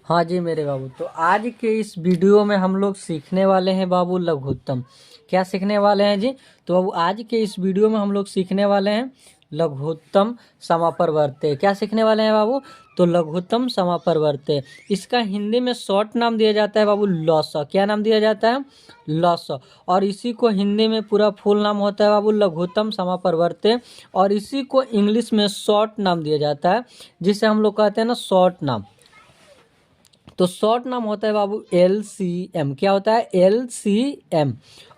हाँ जी मेरे बाबू, तो आज के इस वीडियो में हम लोग सीखने वाले हैं बाबू लघुत्तम। क्या सीखने वाले हैं जी? तो बाबू आज के इस वीडियो में हम लोग सीखने वाले हैं लघुत्तम समापरिवर्त्य। क्या सीखने वाले हैं बाबू? तो लघुत्तम समापरिवर्त्य। इसका हिंदी में शॉर्ट नाम दिया जाता है बाबू लॉसा। क्या नाम दिया जाता है? लॉसा। और इसी को हिंदी में पूरा फुल नाम होता है बाबू लघुत्तम समापरिवर्त्य। और इसी को इंग्लिश में शॉर्ट नाम दिया जाता है, जिसे हम लोग कहते हैं ना शॉर्ट नाम। तो शॉर्ट नाम होता है बाबू LCM। क्या होता है? LCM।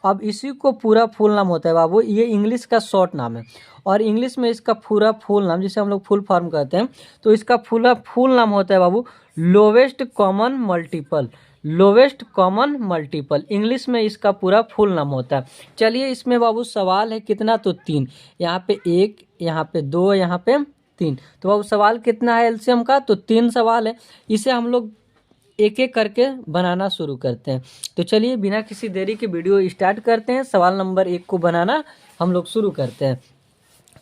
अब इसी को पूरा फुल नाम होता है बाबू, ये इंग्लिश का शॉर्ट नाम है। और इंग्लिश में इसका पूरा फुल नाम, जिसे हम लोग फुल फॉर्म कहते हैं, तो इसका फुल नाम होता है बाबू lowest common multiple. Lowest common multiple English में इसका पूरा फुल नाम होता है। चलिए इसमें बाबू सवाल है कितना? तो 3। यहाँ पे 1, यहाँ पे 2, यहाँ पे 3। तो बाबू सवाल कितना है एलसीएम का? तो 3 सवाल है। इसे हम लोग एक एक करके बनाना शुरू करते हैं। तो चलिए बिना किसी देरी के वीडियो स्टार्ट करते हैं। सवाल नंबर 1 को बनाना हम लोग शुरू करते हैं।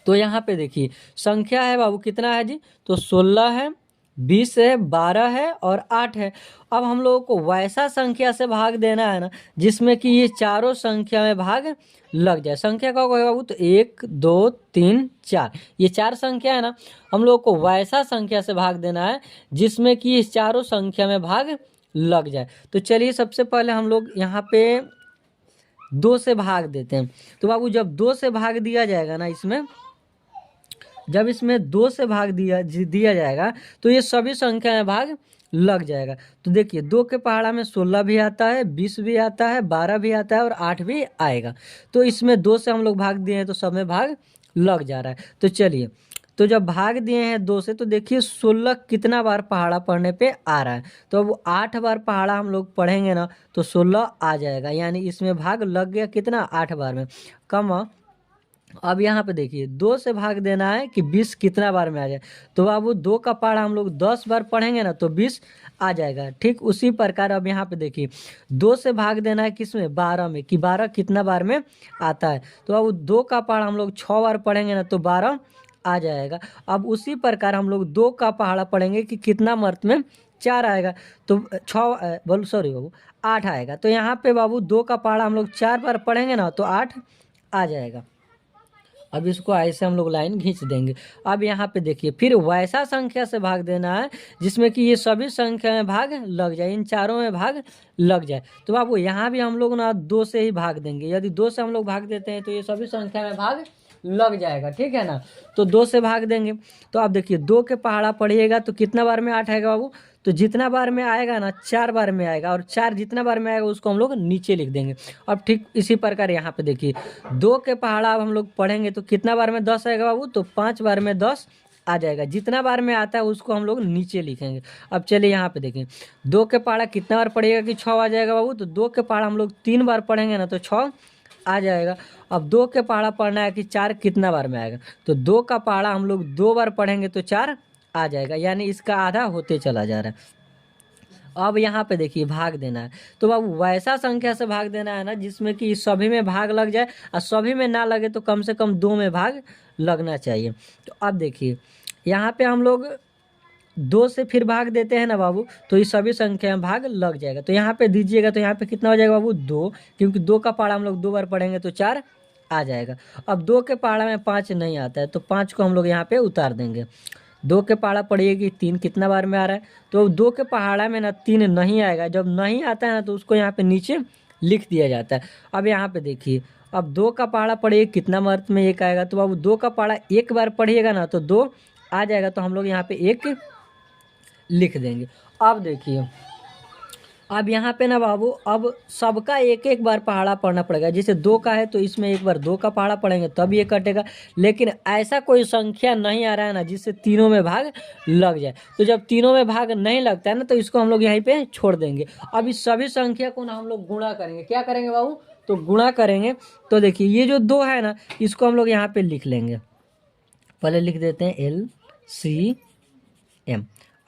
तो यहाँ पे देखिए संख्या है बाबू, कितना है जी? तो 16 है, 20 है, 12 है और 8 है। अब हम लोगों को वैसा संख्या से भाग देना है ना जिसमें कि ये चारों संख्या में भाग लग जाए। संख्या का होगा बाबू? तो 1 2 3 4, ये 4 संख्या है ना। हम लोगों को वैसा संख्या से भाग देना है जिसमें कि इस चारों संख्या में भाग लग जाए। तो चलिए सबसे पहले हम लोग यहाँ पे 2 से भाग देते हैं। तो बाबू जब 2 से भाग दिया जाएगा ना, जब इसमें 2 से भाग दिया जाएगा तो ये सभी संख्या में भाग लग जाएगा। तो देखिए 2 के पहाड़ा में 16 भी आता है, 20 भी आता है, 12 भी आता है और 8 भी आएगा। तो इसमें 2 से हम लोग भाग दिए हैं तो सब में भाग लग जा रहा है। तो चलिए, तो जब भाग दिए हैं 2 से, तो देखिए 16 कितना बार पहाड़ा पढ़ने पे आ रहा है। तो अब 8 बार पहाड़ा हम लोग पढ़ेंगे ना तो 16 आ जाएगा, यानी इसमें भाग लग गया कितना? 8 बार में। कम अब यहाँ पे देखिए 2 से भाग देना है कि 20 कितना बार में आ जाए। तो बाबू 2 का पहाड़ा हम लोग 10 बार पढ़ेंगे ना तो 20 आ जाएगा। ठीक उसी प्रकार अब यहाँ पे देखिए 2 से भाग देना है किसमें? 12 में, कि 12 कितना बार में आता है। तो बाबू 2 का पहाड़ा हम लोग 6 बार पढ़ेंगे ना तो 12 आ जाएगा। अब उसी प्रकार हम लोग 2 का पहाड़ा पढ़ेंगे कि कितना मर्त में? 4 आएगा। तो 6 बोलो सॉरी बाबू 8 आएगा। तो यहाँ पे बाबू 2 का पहाड़ा हम लोग 4 बार पढ़ेंगे ना तो 8 आ जाएगा। अब इसको ऐसे हम लोग लाइन खींच देंगे। अब यहाँ पे देखिए फिर वैसा संख्या से भाग देना है जिसमें कि ये सभी संख्या में भाग लग जाए, इन चारों में भाग लग जाए। तो बाबू यहाँ भी हम लोग ना 2 से ही भाग देंगे। यदि 2 से हम लोग भाग देते हैं तो ये सभी संख्या में भाग लग जाएगा, ठीक है ना। तो 2 से भाग देंगे। तो आप देखिए 2 के पहाड़ा पढ़िएगा तो कितना बार में 8 आएगा बाबू? तो जितना बार में आएगा ना 4 बार में आएगा, और 4 जितना बार में आएगा उसको हम लोग नीचे लिख देंगे। अब ठीक इसी प्रकार यहाँ पे देखिए 2 के पहाड़ा अब हम लोग पढ़ेंगे तो कितना बार में 10 आएगा बाबू? तो 5 बार में 10 आ जाएगा। जितना बार में आता है उसको हम लोग नीचे लिखेंगे। अब चलिए यहाँ पे देखें 2 के पहाड़ा कितना बार पढ़ेगा कि 6 आ जाएगा बाबू? तो 2 के पहाड़ा हम लोग 3 बार पढ़ेंगे ना तो 6 आ जाएगा। अब 2 के पहाड़ा पढ़ना है कि 4 कितना बार में आएगा? तो 2 का पहाड़ा हम लोग 2 बार पढ़ेंगे तो 4 आ जाएगा, यानी इसका आधा होते चला जा रहा है। अब यहाँ पे देखिए भाग देना है। तो बाबू वैसा संख्या से भाग देना है ना जिसमें कि सभी में भाग लग जाए, और सभी में ना लगे तो कम से कम 2 में भाग लगना चाहिए। तो अब देखिए यहाँ पे हम लोग 2 से फिर भाग देते हैं ना बाबू, तो ये सभी संख्या में भाग लग जाएगा। तो यहाँ पे दीजिएगा तो यहाँ पे कितना हो जाएगा बाबू? 2, क्योंकि 2 का पहाड़ा हम लोग 2 बार पढ़ेंगे तो 4 आ जाएगा। अब 2 के पहाड़ा में 5 नहीं आता है तो 5 को हम लोग यहाँ पे उतार देंगे। 2 के पहाड़ा पढ़िएगी 3 कितना बार में आ रहा है? तो 2 के पहाड़ा में ना 3 नहीं आएगा। जब नहीं आता है ना तो उसको यहाँ पे नीचे लिख दिया जाता है। अब यहाँ पे देखिए अब 2 का पहाड़ा पढ़िए कितना मर्त में 1 आएगा? तो बाबू 2 का पहाड़ा 1 बार पढ़िएगा ना तो 2 आ जाएगा। तो हम लोग यहाँ पे 1 लिख देंगे। अब देखिए अब यहाँ पे ना बाबू अब सबका एक एक बार पहाड़ा पढ़ना पड़ेगा। जैसे 2 का है तो इसमें एक बार 2 का पहाड़ा पढ़ेंगे तब ये कटेगा। लेकिन ऐसा कोई संख्या नहीं आ रहा है ना जिससे तीनों में भाग लग जाए। तो जब तीनों में भाग नहीं लगता है ना तो इसको हम लोग यहीं पे छोड़ देंगे। अब इस सभी संख्या को ना हम लोग गुणा करेंगे। क्या करेंगे बाबू? तो गुणा करेंगे। तो देखिए ये जो 2 है ना इसको हम लोग यहाँ पे लिख लेंगे। पहले लिख देते हैं LCM।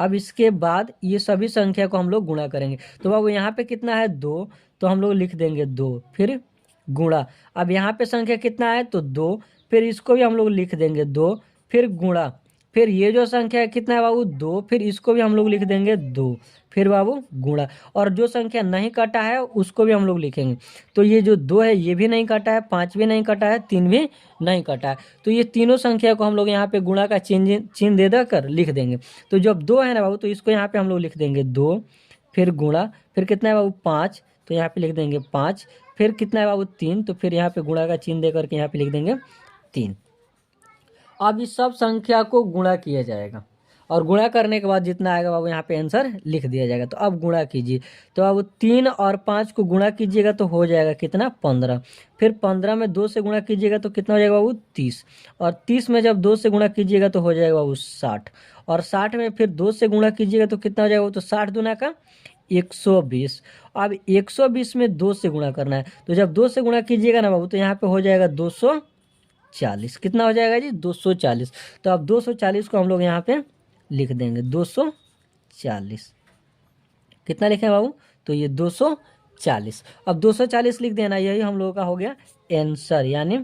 अब इसके बाद ये सभी संख्या को हम लोग गुणा करेंगे। तो बाबू यहाँ पे कितना है? 2, तो हम लोग लिख देंगे 2 फिर गुणा। अब यहाँ पे संख्या कितना है? तो 2, फिर इसको भी हम लोग लिख देंगे 2 फिर गुणा। फिर ये जो संख्या है कितना है बाबू 2, फिर इसको भी हम लोग लिख देंगे 2, फिर बाबू गुणा, और जो संख्या नहीं कटा है उसको भी हम लोग लिखेंगे। तो ये जो 2 है ये भी नहीं कटा है, 5 भी नहीं कटा है, 3 भी नहीं कटा है, तो ये तीनों संख्या को हम लोग यहाँ पे गुणा का चिन्ह दे देकर लिख देंगे। तो जब 2 है ना बाबू तो इसको यहाँ पे हम लोग लिख देंगे 2, फिर गुणा, फिर कितना है बाबू 5, तो यहाँ पे लिख देंगे 5, फिर कितना है बाबू 3, तो फिर यहाँ पे गुणा का चिन्ह दे करके यहाँ पे लिख देंगे 3। अब इस सब संख्या को गुणा किया जाएगा और गुणा करने के बाद जितना आएगा बाबू यहाँ पे आंसर लिख दिया जाएगा। तो अब गुणा कीजिए, तो अब 3 और 5 को गुणा कीजिएगा तो हो जाएगा कितना 15, फिर 15 में 2 से गुणा कीजिएगा तो कितना हो जाएगा बाबू 30, और 30 में जब 2 से गुणा कीजिएगा तो हो जाएगा बाबू 60, और 60 में फिर 2 से गुणा कीजिएगा तो कितना हो जाएगा, तो 60 दूना का 120। अब 120 में 2 से गुणा करना है, तो जब 2 से गुणा कीजिएगा ना बाबू तो यहाँ पे हो जाएगा 240, कितना हो जाएगा जी 240। तो अब 240 को हम लोग यहाँ पे लिख देंगे 240, कितना लिखे बाबू, तो ये 240। अब 240 लिख देना, यही हम लोगों का हो गया आंसर, यानी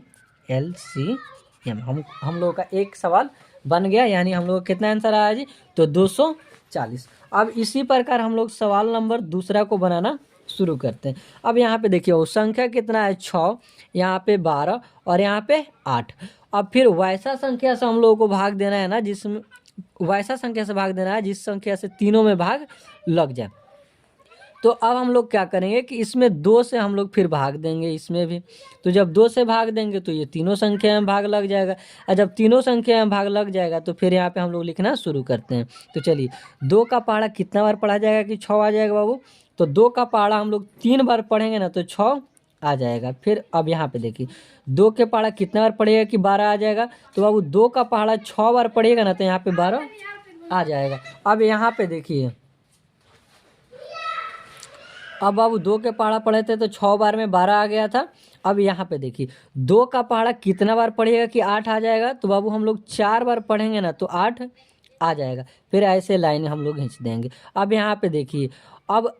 LCM। हम लोगों का एक सवाल बन गया, यानी हम लोग कितना आंसर आया जी, तो 240। अब इसी प्रकार हम लोग सवाल नंबर दूसरा को बनाना शुरू करते हैं। अब यहाँ पे देखिए वो संख्या कितना है 6, यहाँ पे 12 और यहाँ पे 8। अब फिर वैसा संख्या से हम लोगों को भाग देना है ना, जिसमें वैसा संख्या से भाग देना है जिस संख्या से तीनों में भाग लग जाए। तो अब हम लोग क्या करेंगे कि इसमें 2 से हम लोग फिर भाग देंगे, इसमें भी। तो जब 2 से भाग देंगे तो ये तीनों संख्या में भाग लग जाएगा, और जब तीनों संख्या में भाग लग जाएगा तो फिर यहाँ पे हम लोग लिखना शुरू करते हैं। तो चलिए 2 का पहाड़ा कितना बार पढ़ा जाएगा कि 6 आ जाएगा बाबू, तो 2 का पहाड़ा हम लोग 3 बार पढ़ेंगे ना तो 6 आ जाएगा। फिर अब यहाँ पे देखिए 2 के पहाड़ा कितना बार पढ़ेगा कि 12 आ जाएगा, तो बाबू 2 का पहाड़ा 6 बार पढ़ेगा ना तो यहाँ पे 12 आ जाएगा। अब यहाँ पे देखिए, अब बाबू 2 के पहाड़ा पढ़े थे तो 6 बार में 12 आ गया था। अब यहाँ पे देखिए 2 का पहाड़ा कितना बार पढ़ेगा कि 8 आ जाएगा, तो बाबू हम लोग 4 बार पढ़ेंगे ना तो 8 आ जाएगा। फिर ऐसे लाइन हम लोग खींच देंगे। अब यहाँ पे देखिए अब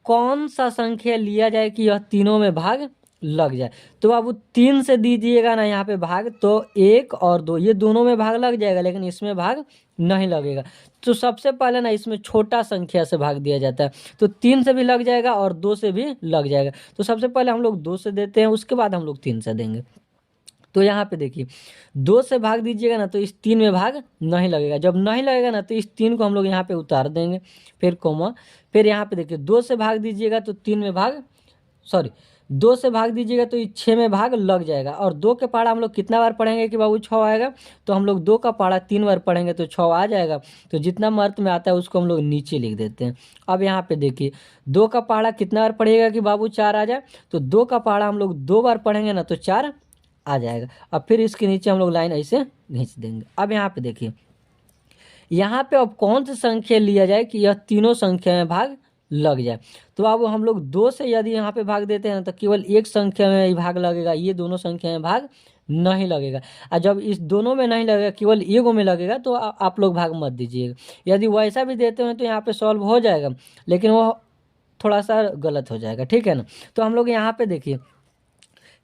कौन सा संख्या लिया जाए कि यह तीनों में भाग लग जाए, तो बाबू 3 से दीजिएगा ना यहाँ पे भाग, तो 1 और 2 ये दोनों में भाग लग जाएगा, लेकिन इसमें भाग नहीं लगेगा। तो सबसे पहले ना इसमें छोटा संख्या से भाग दिया जाता है, तो 3 से भी लग जाएगा और 2 से भी लग जाएगा। तो सबसे पहले हम लोग 2 से देते हैं, उसके बाद हम लोग 3 से देंगे। तो यहाँ पे देखिए 2 से भाग दीजिएगा ना तो इस 3 में भाग नहीं लगेगा, जब नहीं लगेगा ना तो इस 3 को हम लोग यहाँ पे उतार देंगे, फिर कोमा, फिर यहाँ पे देखिए 2 से भाग दीजिएगा तो 3 में भाग, सॉरी 2 से भाग दीजिएगा तो इस 6 में भाग लग जाएगा। और 2 के पहाड़ा हम लोग कितना बार पढ़ेंगे कि बाबू 6 आएगा, तो हम लोग 2 का पहाड़ा 3 बार पढ़ेंगे तो 6 आ जाएगा। तो जितना मर्त में आता है उसको हम लोग नीचे लिख देते हैं। अब यहाँ पे देखिए 2 का पहाड़ा कितना बार पढ़ेगा कि बाबू 4 आ जाए, तो 2 का पहाड़ा हम लोग 2 बार पढ़ेंगे ना तो 4 आ जाएगा। अब फिर इसके नीचे हम लोग लाइन ऐसे खींच देंगे। अब यहाँ पे देखिए यहाँ पे अब कौन सी संख्या लिया जाए कि यह तीनों संख्या में भाग लग जाए, तो अब हम लोग 2 से यदि यहाँ पे भाग देते हैं तो केवल एक संख्या में ही भाग लगेगा, ये दोनों संख्या में भाग नहीं लगेगा। और जब इस दोनों में नहीं लगेगा केवल एगो में लगेगा तो आप लोग भाग मत दीजिएगा। यदि वैसा भी देते हैं तो यहाँ पे सॉल्व हो जाएगा, लेकिन वो थोड़ा सा गलत हो जाएगा, ठीक है ना। तो हम लोग यहाँ पे देखिए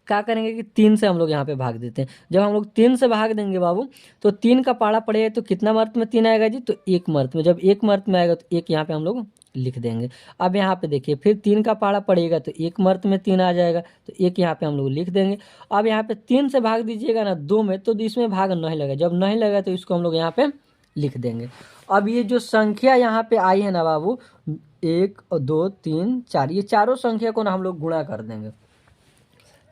क्या करेंगे कि 3 से हम लोग यहाँ पे भाग देते हैं। जब हम लोग 3 से भाग देंगे बाबू तो 3 का पहाड़ा पड़ेगा तो कितना मर्त में 3 आएगा जी, तो 1 मर्त में। जब 1 मर्त में आएगा तो 1 यहाँ पे हम लोग लिख देंगे। अब यहाँ पे देखिए फिर 3 का पहाड़ा पड़ेगा तो 1 मर्त में 3 आ जाएगा, तो 1 यहाँ पे हम लोग लिख देंगे। अब यहाँ पे 3 से भाग दीजिएगा ना 2 में, तो इसमें भाग नहीं लगेगा, जब नहीं लगेगा तो इसको हम लोग यहाँ पे लिख देंगे। अब ये जो संख्या यहाँ पे आई है ना बाबू 1 2 3 4, ये चारों संख्या को ना हम लोग गुणा कर देंगे।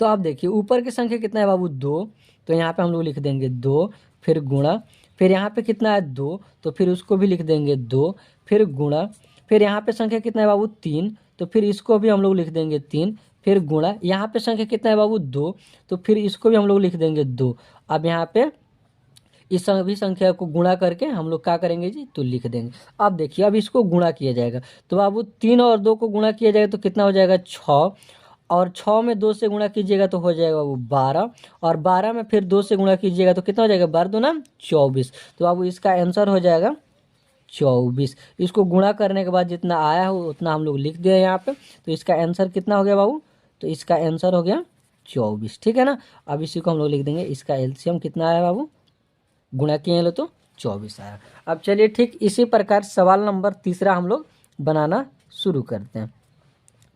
तो आप देखिए ऊपर की संख्या कितना है बाबू 2, तो यहाँ पे हम लोग लिख देंगे 2, फिर गुणा, फिर यहाँ पे कितना है 2, तो फिर उसको भी लिख देंगे 2, फिर गुणा, फिर यहाँ पे संख्या कितना है बाबू 3, तो फिर इसको भी हम लोग लिख देंगे 3, फिर गुणा, यहाँ पे संख्या कितना है बाबू 2, तो फिर इसको भी हम लोग लिख देंगे 2। अब यहाँ पे इस सभी संख्या को गुणा करके हम लोग क्या करेंगे जी, तो लिख देंगे। अब देखिए अब इसको गुणा किया जाएगा, तो बाबू 3 और 2 को गुणा किया जाएगा तो कितना हो जाएगा 6, और 6 में 2 से गुणा कीजिएगा तो हो जाएगा वो 12, और 12 में फिर 2 से गुणा कीजिएगा तो कितना हो जाएगा 12 दूना 24। तो अब इसका आंसर हो जाएगा 24। इसको गुणा करने के बाद जितना आया हो उतना हम लोग लिख दिया यहाँ पे। तो इसका आंसर कितना हो गया बाबू, तो इसका आंसर हो गया 24, ठीक है ना। अब इसी को हम लोग लिख देंगे, इसका एलसीएम कितना आया बाबू, गुणा किए लो तो 24 आएगा। अब चलिए ठीक इसी प्रकार सवाल नंबर तीसरा हम लोग बनाना शुरू करते हैं।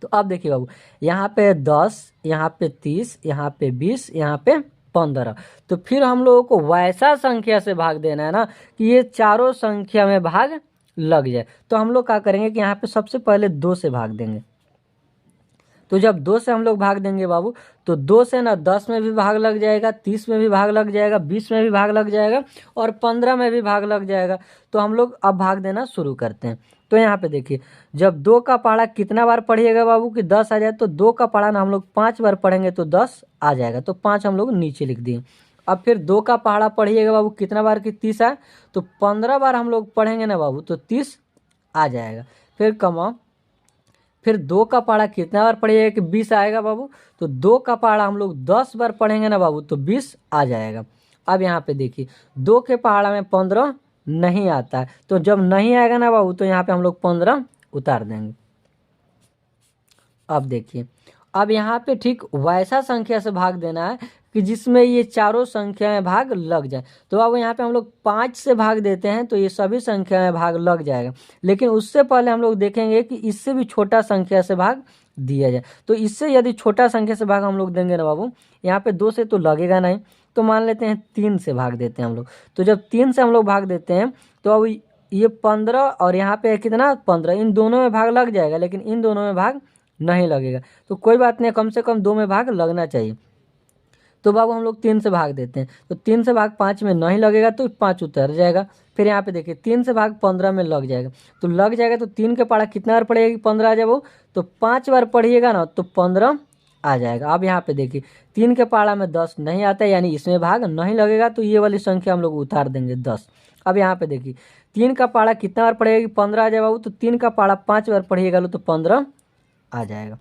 तो अब देखिए बाबू, यहाँ पे 10, यहाँ पे 30, यहाँ पे 20, यहाँ पे 15। तो फिर हम लोगों को वैसा संख्या से भाग देना है ना कि ये चारों संख्या में भाग लग जाए। तो हम लोग क्या करेंगे कि यहाँ पे सबसे पहले 2 से भाग देंगे। तो जब 2 से हम लोग भाग देंगे बाबू, तो 2 से ना 10 में भी भाग लग जाएगा, 30 में भी भाग लग जाएगा, 20 में भी भाग लग जाएगा और 15 में भी भाग लग जाएगा। तो हम लोग अब भाग देना शुरू करते हैं। तो यहाँ पे देखिए, जब 2 का पहाड़ा कितना बार पढ़िएगा बाबू कि 10 आ जाए, तो 2 का पहाड़ा ना हम लोग 5 बार पढ़ेंगे तो 10 आ जाएगा। तो 5 हम लोग नीचे लिख दिए। अब फिर 2 का पहाड़ा पढ़िएगा बाबू कितना बार कि 30 आए, तो 15 बार हम लोग पढ़ेंगे ना बाबू तो 30 आ जाएगा। फिर कमाओ, फिर 2 का पहाड़ा कितना बार पढ़िएगा कि 20 आएगा बाबू, तो 2 का पहाड़ा हम लोग 10 बार पढ़ेंगे ना बाबू तो 20 आ जाएगा। अब यहाँ पे देखिए, 2 के पहाड़ा में 15 नहीं आता है, तो जब नहीं आएगा ना बाबू तो यहाँ पे हम लोग 15 उतार देंगे। अब देखिए, अब यहाँ पे ठीक वैसा संख्या से भाग देना है कि जिसमें ये चारों संख्या में भाग लग जाए। तो अब यहाँ पे हम लोग 5 से भाग देते हैं तो ये सभी संख्या में भाग लग जाएगा। लेकिन उससे पहले हम लोग देखेंगे कि इससे भी छोटा संख्या से भाग दिया जाए। तो इससे यदि छोटा संख्या से भाग हम लोग देंगे ना बाबू, यहाँ पे 2 से तो लगेगा नहीं, तो मान लेते हैं 3 से भाग देते हैं हम लोग। तो जब 3 से हम लोग भाग देते हैं तो अब ये 15 और यहाँ पे कितना 15, इन दोनों में भाग लग जाएगा, लेकिन इन दोनों में भाग नहीं लगेगा। तो कोई बात नहीं, कम से कम 2 में भाग लगना चाहिए। तो बाबू हम लोग 3 से भाग देते हैं, तो 3 से भाग 5 में नहीं लगेगा तो 5 उतर जाएगा। फिर यहाँ पे देखिए 3 से भाग 15 में लग जाएगा, तो लग जाएगा। तो 3 के पहाड़ा कितना बार पढ़ेगा कि 15 आ जाए वो, तो 5 बार पढ़िएगा ना तो 15 आ जाएगा। अब यहाँ पे देखिए 3 के पहाड़ा में 10 नहीं आता है, यानी इसमें भाग नहीं लगेगा, तो ये वाली संख्या हम लोग उतार देंगे 10। अब यहाँ पे देखिए 3 का पहाड़ा कितना बार पढ़ेगा कि 15 आ जाए बाबू, तो 3 का पहाड़ा 5 बार पढ़िएगा लो तो 15 आ जाएगा।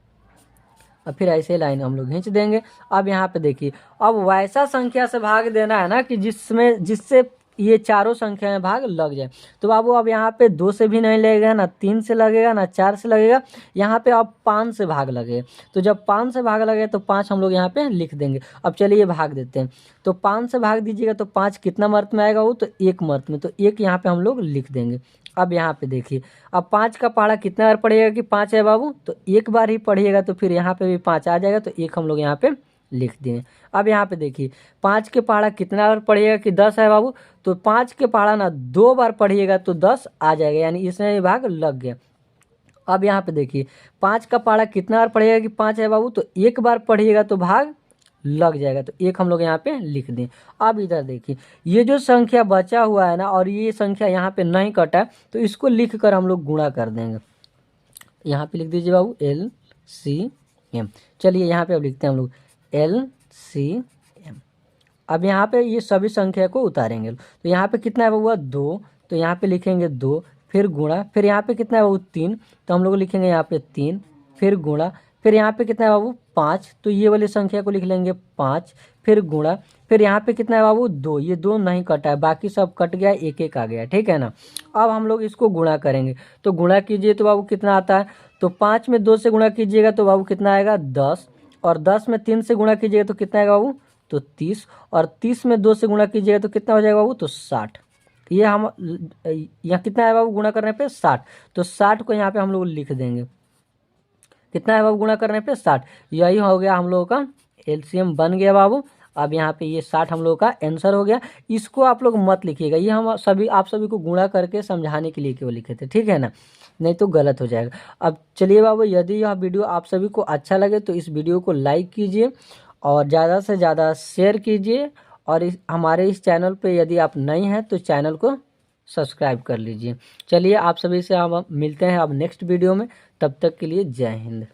और फिर ऐसे लाइन हम लोग खींच देंगे। अब यहाँ पे देखिए, अब वैसा संख्या से भाग देना है ना कि जिससे ये चारों संख्या में भाग लग जाए। तो बाबू अब यहाँ पे 2 से भी नहीं लगेगा, ना 3 से लगेगा, ना 4 से लगेगा, यहाँ पे अब 5 से भाग लगे। तो जब 5 से भाग लगे तो 5 हम लोग यहाँ पे लिख देंगे। अब चलिए भाग देते हैं। तो 5 से भाग दीजिएगा तो 5 कितना मर्त में आएगा वो, तो 1 मर्त में, तो 1 यहाँ पे हम लोग लिख देंगे। अब यहाँ पे देखिए, अब 5 का पहाड़ा कितना बार पढ़िएगा कि 5 है बाबू, तो 1 बार ही पढ़िएगा, तो फिर यहाँ पे भी 5 आ जाएगा, तो 1 हम लोग यहाँ पे लिख दिए। अब यहाँ पे देखिए 5 के पहाड़ा कितना बार पढ़िएगा कि 10 है बाबू, तो 5 के पहाड़ा ना 2 बार पढ़िएगा तो 10 आ जाएगा, यानी इसमें भी भाग लग गया। अब यहाँ पे देखिए 5 का पहाड़ा कितना बार पढ़िएगा कि 5 है बाबू, तो 1 बार पढ़िएगा तो भाग लग जाएगा, तो 1 हम लोग यहाँ पे लिख दें। अब इधर देखिए, ये जो संख्या बचा हुआ है ना और ये संख्या यहाँ पे नहीं कटा है, तो इसको लिख कर हम लोग गुणा कर देंगे। यहाँ पे लिख दीजिए बाबू LCM। चलिए यहाँ पे अब लिखते हैं हम लोग LCM। अब यहाँ पे ये सभी संख्या को उतारेंगे। तो यहाँ पे कितना है बाबू 2, तो यहाँ पे लिखेंगे 2, फिर गुणा, फिर यहाँ पे कितना है बाबू 3, तो हम लोग लिखेंगे यहाँ पे 3, फिर गुणा, फिर यहाँ पे कितना है बाबू 5, तो ये वाली संख्या को लिख लेंगे 5, फिर गुणा, फिर यहाँ पे कितना है बाबू 2, ये 2 नहीं कटा है, बाकी सब कट गया, 1 आ गया, ठीक है ना। अब हम लोग इसको गुणा करेंगे। तो गुणा कीजिए तो बाबू कितना आता है, तो 5 में 2 से गुणा कीजिएगा तो बाबू कितना आएगा 10, और 10 में 3 से गुणा कीजिएगा तो कितना आएगा बाबू, तो 30, और 30 में 2 से गुणा कीजिएगा तो कितना हो जाएगा बाबू, तो 60। ये हम यहाँ कितना है बाबू गुणा करने पे 60, तो 60 को यहाँ पे हम लोग लिख देंगे। कितना है बाबू गुणा करने पे 60, यही हो गया हम लोगों का LCM बन गया बाबू। अब यहाँ पे ये 60 हम लोगों का आंसर हो गया। इसको आप लोग मत लिखिएगा, ये हम आप सभी को गुणा करके समझाने के लिए केवल लिखे थे, ठीक है ना, नहीं तो गलत हो जाएगा। अब चलिए बाबू, यदि यह वीडियो आप सभी को अच्छा लगे तो इस वीडियो को लाइक कीजिए और ज़्यादा से ज़्यादा शेयर कीजिए, और हमारे इस चैनल पे यदि आप नए हैं तो चैनल को सब्सक्राइब कर लीजिए। चलिए आप सभी से हम मिलते हैं अब नेक्स्ट वीडियो में, तब तक के लिए जय हिंद।